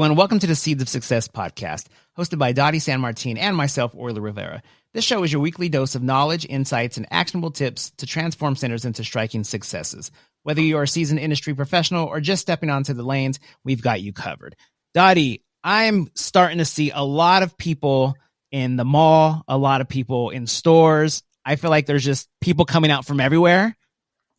everyone. Welcome to the Seeds of Success podcast, hosted by Dottie San Martin and myself, Orly Rivera. This show is your weekly dose of knowledge, insights, and actionable tips to transform centers into striking successes. Whether you are a seasoned industry professional or just stepping onto the lanes, we've got you covered. Dottie, I'm starting to see a lot of people in the mall, a lot of people in stores. I feel like there's just people coming out from everywhere.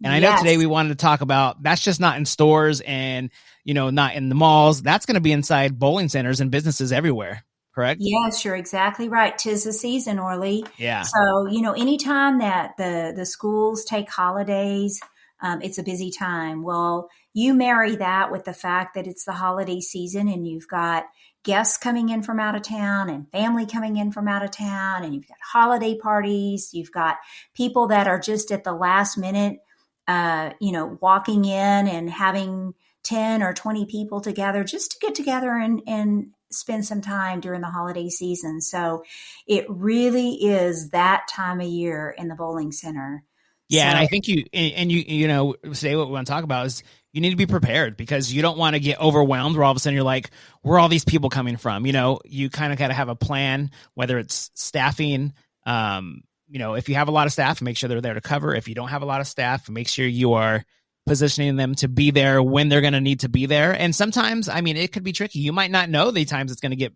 And I know today we wanted to talk about that's just not in stores and, not in the malls. That's going to be inside bowling centers and businesses everywhere. Correct? Yes, you're exactly right. 'Tis the season, Orly. Yeah. So, anytime that the schools take holidays, it's a busy time. Well, you marry that with the fact that it's the holiday season and you've got guests coming in from out of town and family coming in from out of town, and you've got holiday parties. You've got people that are just at the last minute, walking in and having 10 or 20 people together just to get together and spend some time during the holiday season. So it really is that time of year in the bowling center. Yeah. And I think today what we want to talk about is you need to be prepared, because you don't want to get overwhelmed where all of a sudden you're like, where are all these people coming from? You kind of got to have a plan, whether it's staffing. If you have a lot of staff, make sure they're there to cover. If you don't have a lot of staff, make sure you are positioning them to be there when they're going to need to be there. And sometimes, it could be tricky. You might not know the times it's going to get,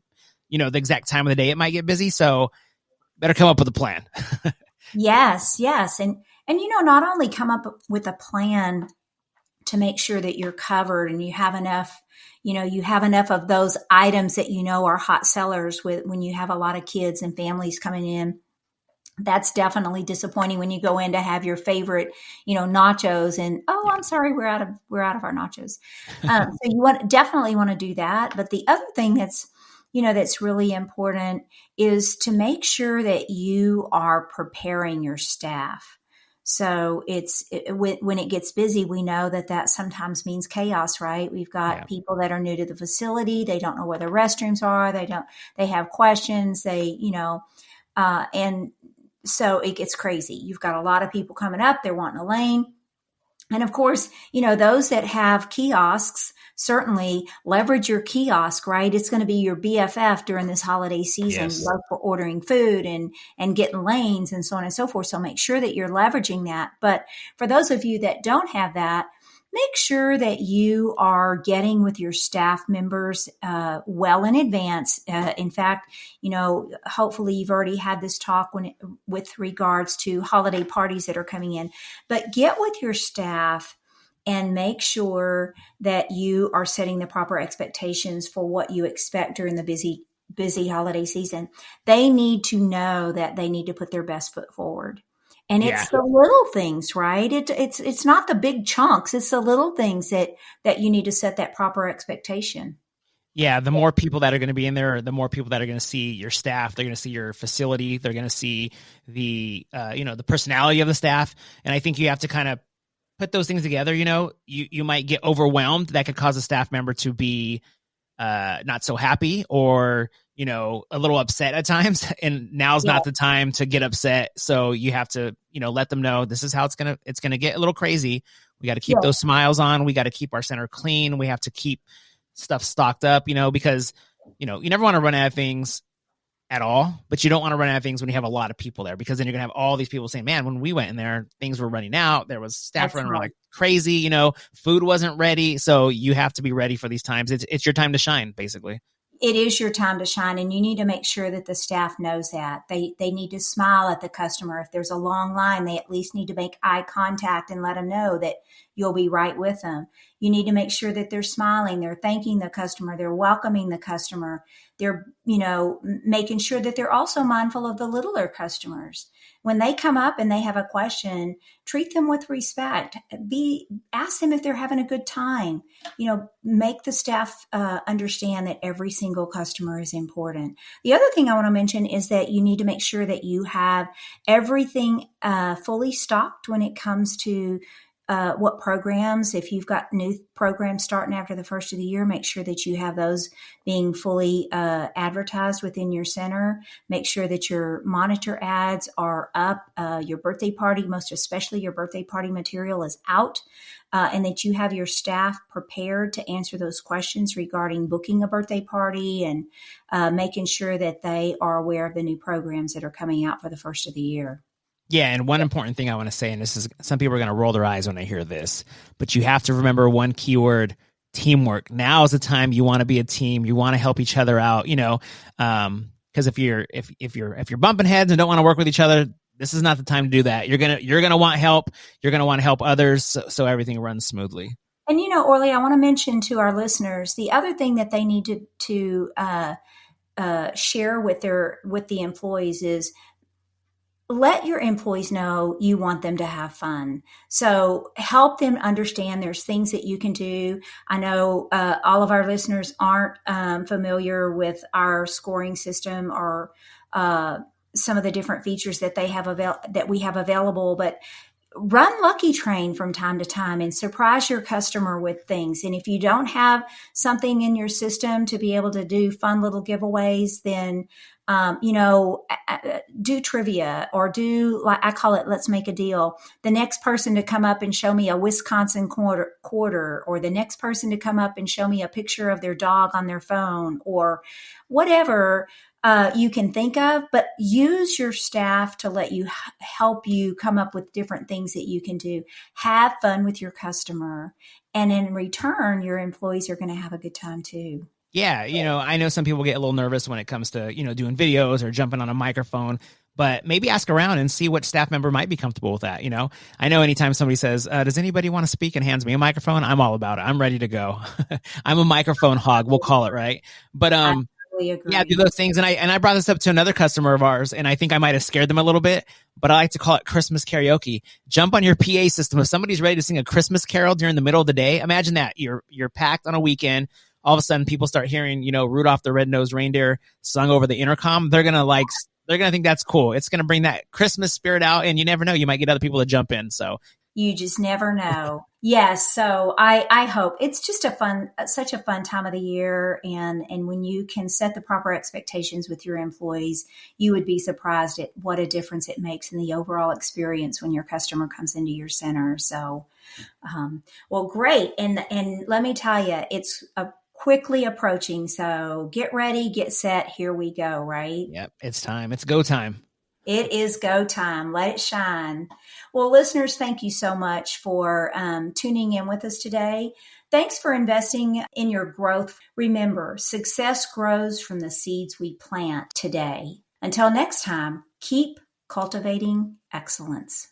the exact time of the day it might get busy. So better come up with a plan. Yes. And not only come up with a plan to make sure that you're covered and you have enough, of those items that are hot sellers when you have a lot of kids and families coming in. That's definitely disappointing when you go in to have your favorite, nachos and, I'm sorry, we're out of our nachos. So you definitely want to do that. But the other thing that's really important is to make sure that you are preparing your staff. So when it gets busy, we know that sometimes means chaos, right? We've got people that are new to the facility. They don't know where the restrooms are. They have questions. And so it gets crazy. You've got a lot of people coming up. They're wanting a lane. And of course, those that have kiosks, certainly leverage your kiosk, right? It's going to be your BFF during this holiday season, both for ordering food and getting lanes and so on and so forth. So make sure that you're leveraging that. But for those of you that don't have that, make sure that you are getting with your staff members well in advance. In fact, hopefully you've already had this talk with regards to holiday parties that are coming in. But get with your staff and make sure that you are setting the proper expectations for what you expect during the busy holiday season. They need to know that they need to put their best foot forward. And it's the little things, right? It's not the big chunks. It's the little things that you need to set that proper expectation. Yeah, the more people that are going to be in there, the more people that are going to see your staff. They're going to see your facility. They're going to see the the personality of the staff. And I think you have to kind of put those things together. You might get overwhelmed. That could cause a staff member to be not so happy or a little upset at times, and now's not the time to get upset. So you have to, let them know this is how it's going to get a little crazy. We got to keep those smiles on. We got to keep our center clean. We have to keep stuff stocked up, because, you never want to run out of things at all, but you don't want to run out of things when you have a lot of people there, because then you're gonna have all these people saying, man, when we went in there, things were running out. There was staff running around like crazy, food wasn't ready. So you have to be ready for these times. It's your time to shine, basically. It is your time to shine, and you need to make sure that the staff knows that. They need to smile at the customer. If there's a long line, they at least need to make eye contact and let them know that you'll be right with them. You need to make sure that they're smiling, they're thanking the customer, they're welcoming the customer. They're, making sure that they're also mindful of the littler customers. When they come up and they have a question, treat them with respect. Ask them if they're having a good time. Make the staff understand that every single customer is important. The other thing I want to mention is that you need to make sure that you have everything fully stocked when it comes to what programs, if you've got new programs starting after the first of the year, make sure that you have those being fully advertised within your center. Make sure that your monitor ads are up, your birthday party, most especially your birthday party material, is out, and that you have your staff prepared to answer those questions regarding booking a birthday party and making sure that they are aware of the new programs that are coming out for the first of the year. Yeah, and one important thing I want to say, and this is, some people are going to roll their eyes when they hear this, but you have to remember one keyword: teamwork. Now is the time you want to be a team. You want to help each other out, because if you're bumping heads and don't want to work with each other, this is not the time to do that. You're gonna want help. You're gonna want to help others, so everything runs smoothly. And Orly, I want to mention to our listeners the other thing that they need to share with the employees is, let your employees know you want them to have fun. So help them understand there's things that you can do. I know all of our listeners aren't familiar with our scoring system or some of the different features that that we have available, but run Lucky Train from time to time and surprise your customer with things. And if you don't have something in your system to be able to do fun little giveaways, then do trivia, or do, like I call it, let's make a deal. The next person to come up and show me a Wisconsin quarter, or the next person to come up and show me a picture of their dog on their phone, or whatever you can think of, but use your staff to let you help you come up with different things that you can do. Have fun with your customer. And in return, your employees are going to have a good time too. Yeah, I know some people get a little nervous when it comes to, doing videos or jumping on a microphone, but maybe ask around and see what staff member might be comfortable with that. I know anytime somebody says, does anybody want to speak, and hands me a microphone, I'm all about it. I'm ready to go. I'm a microphone hog, we'll call it, right? But, yeah, do those things. And I brought this up to another customer of ours, and I think I might have scared them a little bit, but I like to call it Christmas karaoke. Jump on your PA system. If somebody's ready to sing a Christmas carol during the middle of the day, imagine that. You're packed on a weekend. All of a sudden people start hearing, Rudolph the Red-Nosed Reindeer sung over the intercom. They're going to think that's cool. It's going to bring that Christmas spirit out, and you never know, you might get other people to jump in. So you just never know. Yes. So I hope it's just such a fun time of the year. And when you can set the proper expectations with your employees, you would be surprised at what a difference it makes in the overall experience when your customer comes into your center. So, well, great. And let me tell you, it's quickly approaching. So get ready, get set. Here we go. Right. Yep. It's time. It's go time. It is go time. Let it shine. Well, listeners, thank you so much for tuning in with us today. Thanks for investing in your growth. Remember, success grows from the seeds we plant today. Until next time, keep cultivating excellence.